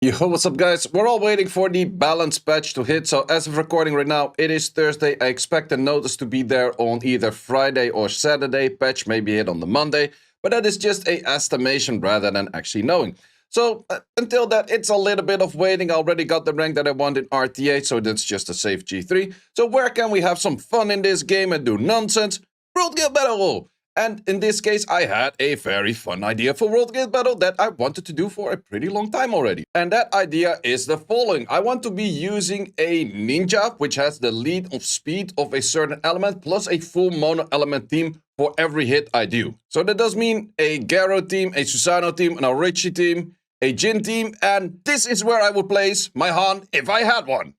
Yo, what's up guys? We're all waiting for the balance patch to hit, so as of recording right now, it is Thursday. I expect the notice to be there on either Friday or Saturday. Patch may be hit on the Monday, but that is just a estimation rather than actually knowing. So until that, it's a little bit of waiting. I already got the rank that I want in RTA, so that's just a safe G3. So where can we have some fun in this game and do nonsense? World Guild Battle! And in this case, I had a very fun idea for World Guild Battle that I wanted to do for a pretty long time already. And that idea is the following. I want to be using a ninja, which has the lead of speed of a certain element, plus a full mono element team for every hit I do. So that does mean a Garo team, a Susanoo team, an Aurichi team, a Jin team, and this is where I would place my Han if I had one.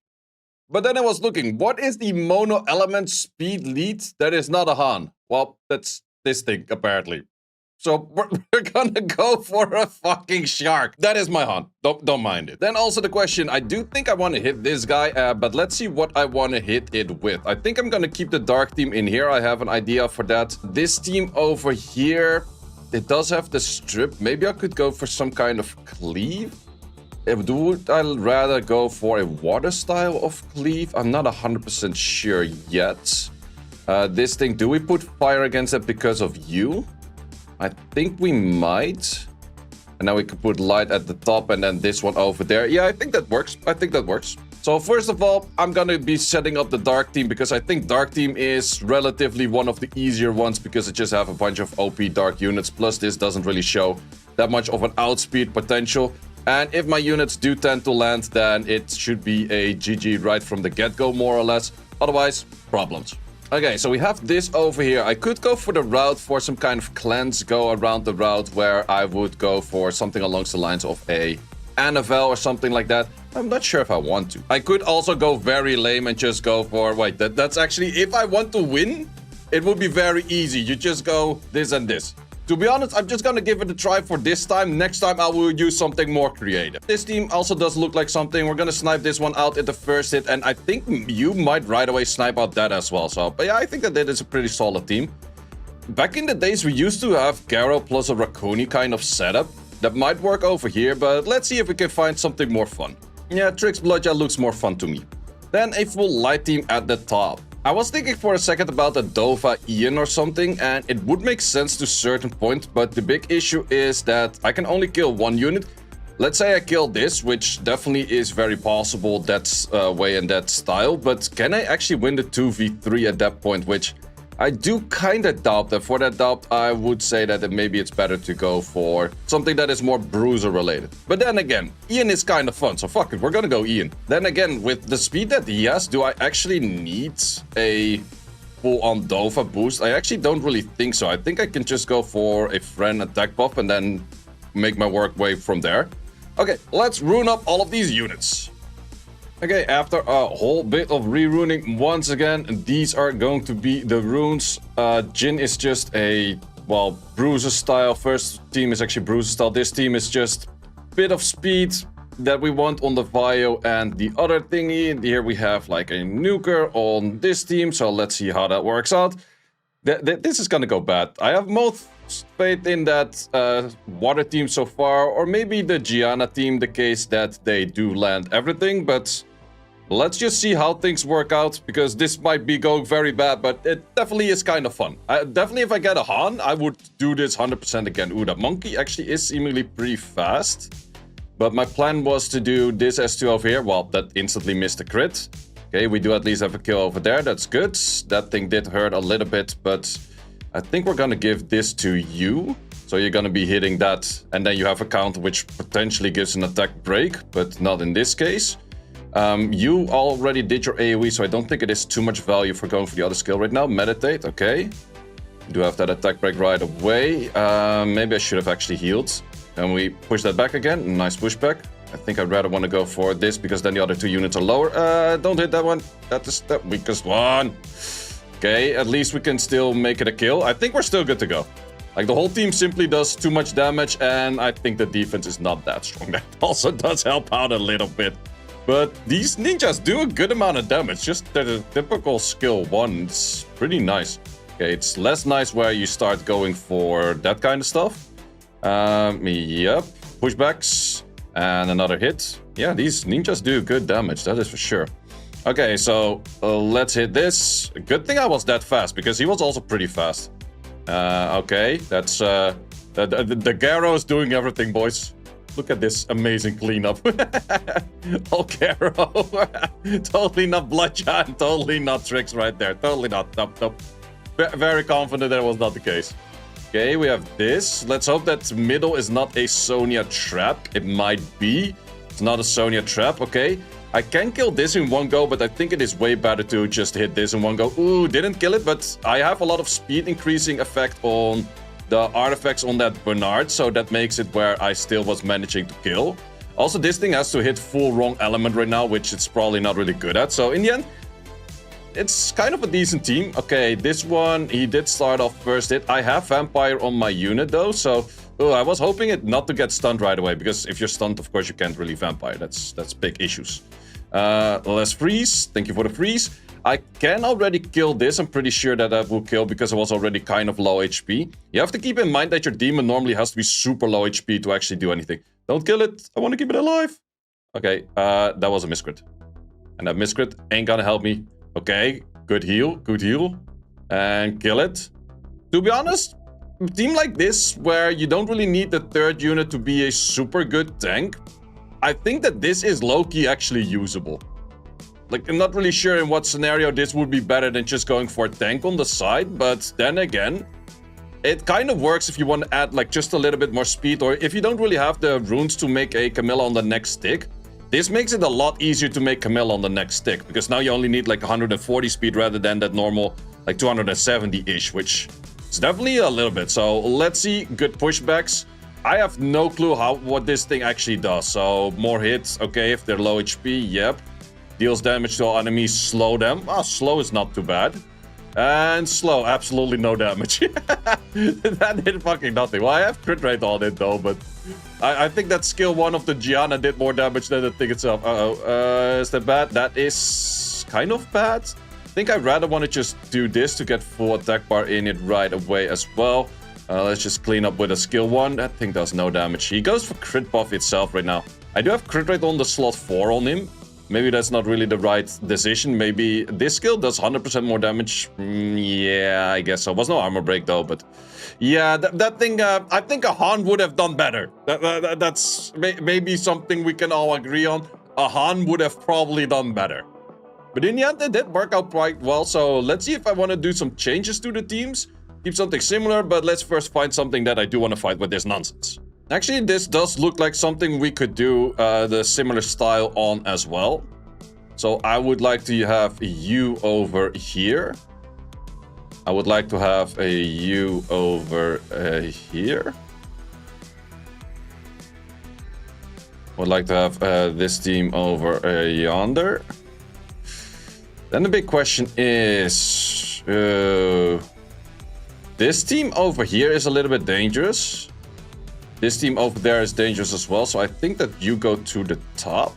But then I was looking, what is the mono element speed lead that is not a Han? Well, that's this thing, apparently. So we're gonna go for a fucking shark. That is my Han. Don't mind it. Then also the question, I do think I want to hit this guy, but let's see what I want to hit it with. I think I'm gonna keep the dark team in here. I have an idea for that. This team over here, it does have the strip. Maybe I could go for some kind of cleave. Would I rather go for a water style of cleave? I'm not 100% sure yet. This thing, do we put fire against it because of you? I think we might. And now we could put light at the top and then this one over there. Yeah, I think that works. So first of all, I'm gonna be setting up the dark team because I think dark team is relatively one of the easier ones because it just have a bunch of OP dark units. Plus this doesn't really show that much of an outspeed potential. And if my units do tend to land, then it should be a GG right from the get-go, more or less. Otherwise, problems. Okay, so we have this over here. I could go for the route for some kind of cleanse, go around the route where I would go for something along the lines of a Annabelle or something like that. I'm not sure if I want to. I could also go very lame and just go for... Wait, that's actually... If I want to win, it would be very easy. You just go this and this. To be honest, I'm just gonna give it a try for this time. Next time I will use something more creative. This team also does look like something. We're gonna snipe this one out at the first hit. And I think you might right away snipe out that as well. So, but yeah, I think that it is a pretty solid team. Back in the days, we used to have Garo plus a Raccoon kind of setup. That might work over here, but let's see if we can find something more fun. Yeah, Trix Bloodshed looks more fun to me. Then a full light team at the top. I was thinking for a second about a Dova Ian or something, and it would make sense to a certain point, but the big issue is that I can only kill one unit. Let's say I kill this, which definitely is very possible that way and that style, but can I actually win the 2v3 at that point, which I do kind of doubt that. For that doubt, I would say that maybe it's better to go for something that is more bruiser related. But then again, Ian is kind of fun, so fuck it, we're gonna go Ian. Then again, with the speed that he has, do I actually need a full-on Dova boost? I actually don't really think so. I think I can just go for a friend attack buff and then make my work way from there. Okay, let's rune up all of these units. Okay, after a whole bit of re-runing, once again, these are going to be the runes. Jin is just a, well, bruiser style. First team is actually bruiser style. This team is just a bit of speed that we want on the Vio. And the other thingy, here we have like a nuker on this team. So let's see how that works out. This is gonna go bad. I have most faith in that water team so far, or maybe the Gianna team, the case that they do land everything, but let's just see how things work out, because this might be going very bad, but it definitely is kind of fun. Definitely, if I get a Han, I would do this 100% again. Ooh, that monkey actually is seemingly pretty fast. But my plan was to do this S2 over here. Well, that instantly missed a crit. Okay, we do at least have a kill over there. That's good. That thing did hurt a little bit, but I think we're gonna give this to you. So you're gonna be hitting that, and then you have a counter which potentially gives an attack break, but not in this case. You already did your AoE, so I don't think it is too much value for going for the other skill right now. Meditate, okay. You do have that attack break right away. Maybe I should have actually healed. And we push that back again. Nice pushback. I think I'd rather want to go for this, because then the other two units are lower. Don't hit that one. That is the weakest one. Okay, at least we can still make it a kill. I think we're still good to go. Like, the whole team simply does too much damage, and I think the defense is not that strong. That also does help out a little bit. But these ninjas do a good amount of damage. Just the typical skill 1. It's pretty nice. Okay, it's less nice where you start going for that kind of stuff. Yep. Pushbacks. And another hit. Yeah, these ninjas do good damage, that is for sure. Okay, so let's hit this. Good thing I was that fast, because he was also pretty fast. Okay, that's... the Garo is doing everything, boys. Look at this amazing cleanup. Oh, Garo. Totally not Bloodshot, totally not Tricks right there. Totally not. Nope. Very confident that was not the case. Okay, we have this. Let's hope that middle is not a Sonya trap. It might be. It's not a Sonya trap. Okay. I can kill this in one go, but I think it is way better to just hit this in one go. Ooh, didn't kill it, but I have a lot of speed increasing effect on the artifacts on that Bernard, so that makes it where I still was managing to kill. Also, this thing has to hit full wrong element right now, which it's probably not really good at. So in the end, it's kind of a decent team. Okay, this one, he did start off first hit. I have Vampire on my unit though, so I was hoping it not to get stunned right away, because if you're stunned, of course, you can't really Vampire. That's big issues. Let's freeze. Thank you for the freeze. I can already kill this. I'm pretty sure that that will kill because I was already kind of low HP. You have to keep in mind that your demon normally has to be super low HP to actually do anything. Don't kill it. I want to keep it alive. Okay, that was a miscrit. And that miscrit ain't gonna help me. Okay, good heal, good heal. And kill it. To be honest, a team like this, where you don't really need the third unit to be a super good tank, I think that this is low-key actually usable. Like, I'm not really sure in what scenario this would be better than just going for a tank on the side, but then again, it kind of works if you want to add like just a little bit more speed, or if you don't really have the runes to make a Camilla on the next stick. This makes it a lot easier to make Camilla on the next stick, because now you only need like 140 speed rather than that normal like 270-ish, which is definitely a little bit. So let's see, good pushbacks. I have no clue what this thing actually does. So more hits, okay, if they're low HP, yep. Deals damage to all enemies, slow them. Oh, slow is not too bad. And slow, absolutely no damage. That did fucking nothing. Well, I have crit rate on it though, but I think that skill 1 of the Gianna did more damage than the thing itself. Is that bad? That is kind of bad. I think I'd rather want to just do this to get full attack bar in it right away as well. Let's just clean up with a skill 1. That thing does no damage. He goes for crit buff itself right now. I do have crit rate on the slot 4 on him. Maybe that's not really the right decision. Maybe this skill does 100% more damage. Yeah, I guess so. Was no armor break though, but yeah, that thing, I think a Han would have done better. That's maybe something we can all agree on. A Han would have probably done better. But in the end, it did work out quite well. So let's see if I want to do some changes to the teams. Keep something similar, but let's first find something that I do want to fight with this nonsense. Actually, this does look like something we could do the similar style on as well. So I would like to have you over here. I would like to have a you over here. I would like to have this team over yonder. Then the big question is... this team over here is a little bit dangerous. This team over there is dangerous as well, so I think that you go to the top.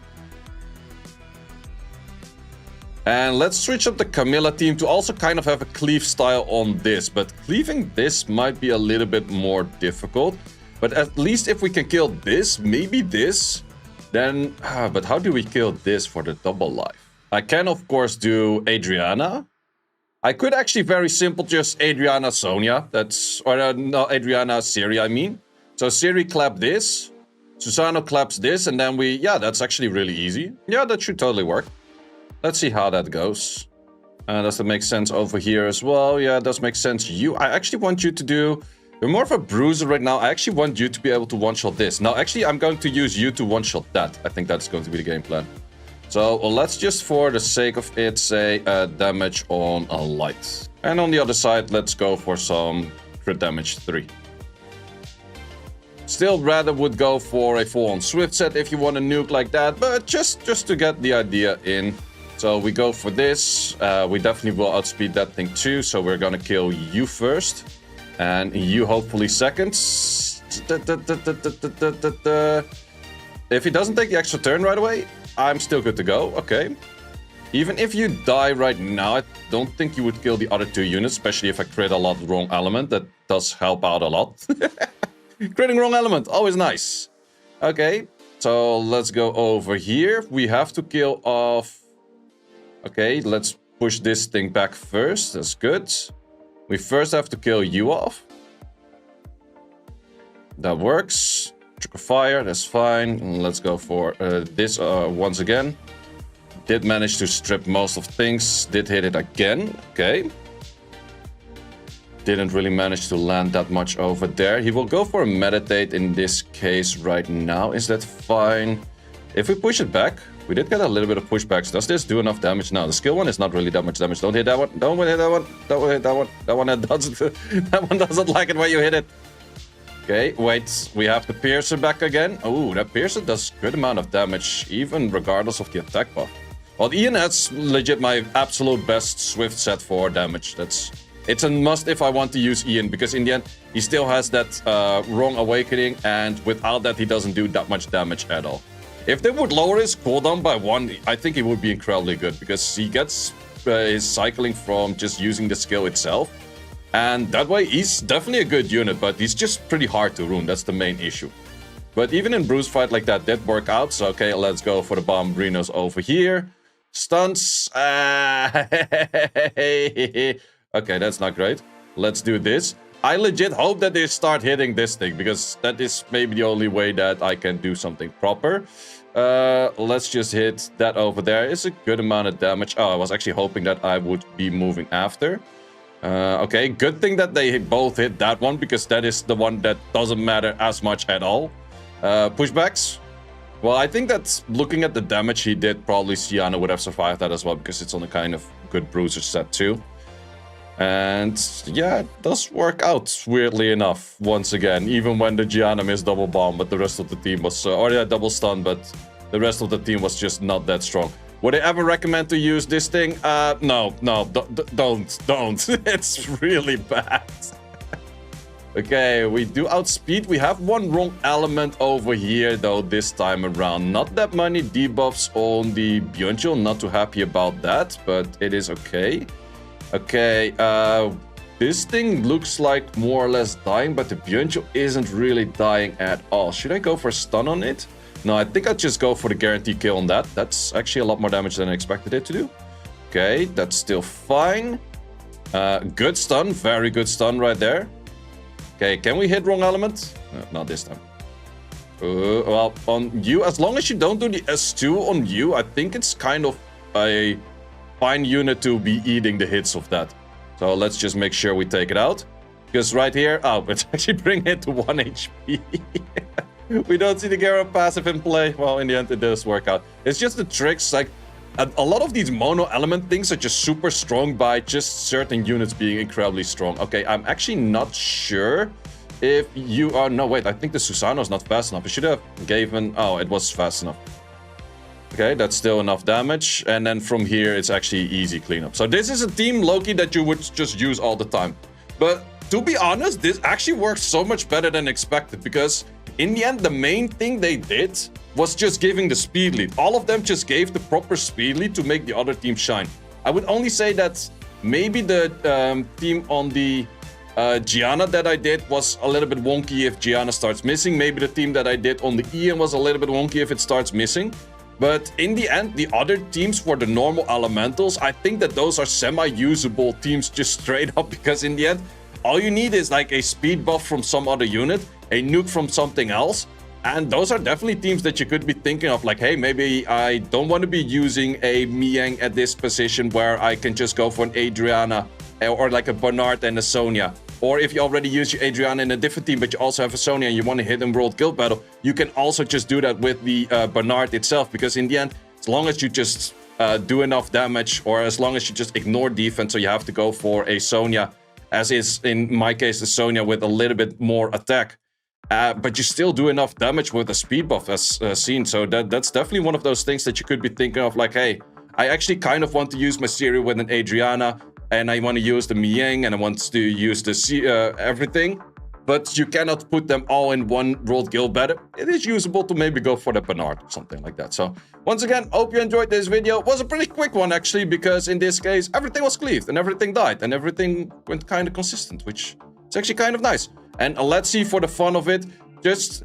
And let's switch up the Camilla team to also kind of have a cleave style on this. But cleaving this might be a little bit more difficult. But at least if we can kill this, maybe this, then... but how do we kill this for the double life? I can, of course, do Adriana. I could actually very simple just Adriana Sonya. That's... or no, Adriana Siri, I mean. So Siri clap this, Susano claps this, and then we... yeah, that's actually really easy. Yeah, that should totally work. Let's see how that goes. Does that make sense over here as well? Yeah, it does make sense. I actually want you to do... you're more of a bruiser right now. I actually want you to be able to one-shot this. Now, actually, I'm going to use you to one-shot that. I think that's going to be the game plan. So let's just, for the sake of it, say damage on a light. And on the other side, let's go for some crit damage 3. Still rather would go for a full-on Swift set if you want to nuke like that, but just to get the idea in. So we go for this. We definitely will outspeed that thing too, so we're gonna kill you first. And you hopefully second. If he doesn't take the extra turn right away, I'm still good to go. Okay. Even if you die right now, I don't think you would kill the other 2 units, especially if I crit a lot wrong element. That does help out a lot. Critting wrong element, always nice. Okay, So let's go over here. We have to kill off... Okay, let's push this thing back first. That's good. We first have to kill you off. That works. Trick of fire, that's fine. And let's go for this once again. Did manage to strip most of things. Did hit it again. Okay. Didn't really manage to land that much over there. He will go for a meditate in this case right now. Is that fine? If we push it back, we did get a little bit of pushbacks. Does this do enough damage? No, the skill one is not really that much damage. Don't hit that one. Don't hit that one. Don't hit that one. That one doesn't. That one doesn't like it when you hit it. Okay, wait. We have the piercer back again. Oh, that piercer does good amount of damage, even regardless of the attack buff. Well, Ian has legit my absolute best Swift set for damage. It's a must if I want to use Ian, because in the end, he still has that wrong awakening, and without that, he doesn't do that much damage at all. If they would lower his cooldown by 1, I think it would be incredibly good, because he gets his cycling from just using the skill itself. And that way, he's definitely a good unit, but he's just pretty hard to rune. That's the main issue. But even in Bruce fight like that did work out. So, okay, let's go for the Bombrinos over here. Stunts. Okay, that's not great. Let's do this. I legit hope that they start hitting this thing, because that is maybe the only way that I can do something proper. Let's just hit that over there. It's a good amount of damage. Oh, I was actually hoping that I would be moving after. Okay, good thing that they both hit that one, because that is the one that doesn't matter as much at all. Pushbacks. Well, I think that looking at the damage he did, probably Sienna would have survived that as well, because it's on a kind of good bruiser set too. And yeah, it does work out, weirdly enough, once again, even when the Gianna missed double bomb, but the rest of the team was, or yeah, double stun, but the rest of the team was just not that strong. Would I ever recommend to use this thing? No, don't. It's really bad. Okay, we do outspeed. We have one wrong element over here, though, this time around. Not that many debuffs on the Byungil. Not too happy about that, but it is okay. Okay, this thing looks like more or less dying, but the Byungil isn't really dying at all. Should I go for a stun on it? No, I think I'll just go for the guaranteed kill on that. That's actually a lot more damage than I expected it to do. Okay, that's still fine. Good stun, very good stun right there. Okay, can we hit wrong element? No, not this time. Well, on you, as long as you don't do the S2 on you, I think it's kind of a fine unit to be eating the hits of that. So let's just make sure we take it out. Because right here, oh, it's actually bringing it to 1 HP. We don't see the Garo passive in play. Well, in the end, it does work out. It's just the tricks, like, a lot of these mono element things are just super strong by just certain units being incredibly strong. Okay, I'm actually not sure if you are... No, wait, I think the Susano's not fast enough. I should have given... Oh, it was fast enough. Okay, that's still enough damage. And then from here, it's actually easy cleanup. So this is a team, Loki, that you would just use all the time. But to be honest, this actually works so much better than expected, because in the end, the main thing they did was just giving the speed lead. All of them just gave the proper speed lead to make the other team shine. I would only say that maybe the team on the Gianna that I did was a little bit wonky if Gianna starts missing. Maybe the team that I did on the Ian was a little bit wonky if it starts missing. But in the end, the other teams for the normal elementals, I think that those are semi-usable teams just straight up, because in the end, all you need is like a speed buff from some other unit, a nuke from something else, and those are definitely teams that you could be thinking of, like, hey, maybe I don't want to be using a Miang at this position where I can just go for an Adriana or like a Bernard and a Sonya. Or if you already use your Adriana in a different team, but you also have a Sonya and you want to hit in World Guild Battle, you can also just do that with the Bernard itself, because in the end, as long as you just do enough damage, or as long as you just ignore defense, so you have to go for a Sonya, as is in my case the Sonya with a little bit more attack, but you still do enough damage with a speed buff as seen. So that's definitely one of those things that you could be thinking of, like, hey, I actually kind of want to use my Siri with an Adriana, and I want to use the Miang, and I want to use the everything, but you cannot put them all in one World Guild Battle. It is usable to maybe go for the Bernard or something like that. So once again, hope you enjoyed this video. It was a pretty quick one actually, because in this case, everything was cleaved and everything died and everything went kind of consistent, which is actually kind of nice. And let's see, for the fun of it, just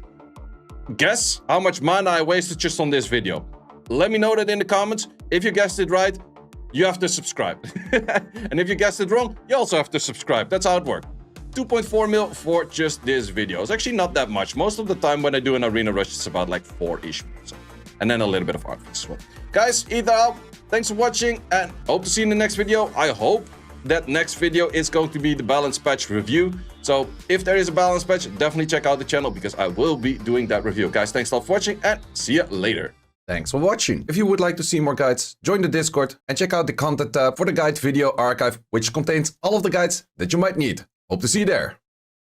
guess how much mana I wasted just on this video? Let me know that in the comments. If you guessed it right, you have to subscribe. And if you guessed it wrong, you also have to subscribe. That's how it works. 2.4 mil for just this video. It's actually not that much. Most of the time when I do an arena rush, it's about like 4-ish. So, and then a little bit of outfits as well. Guys, either out. Thanks for watching and hope to see you in the next video. I hope that next video is going to be the balance patch review. So if there is a balance patch, definitely check out the channel because I will be doing that review. Guys, thanks a lot for watching and see you later. Thanks for watching. If you would like to see more guides, join the Discord and check out the content tab for the guide video archive, which contains all of the guides that you might need. Hope to see you there.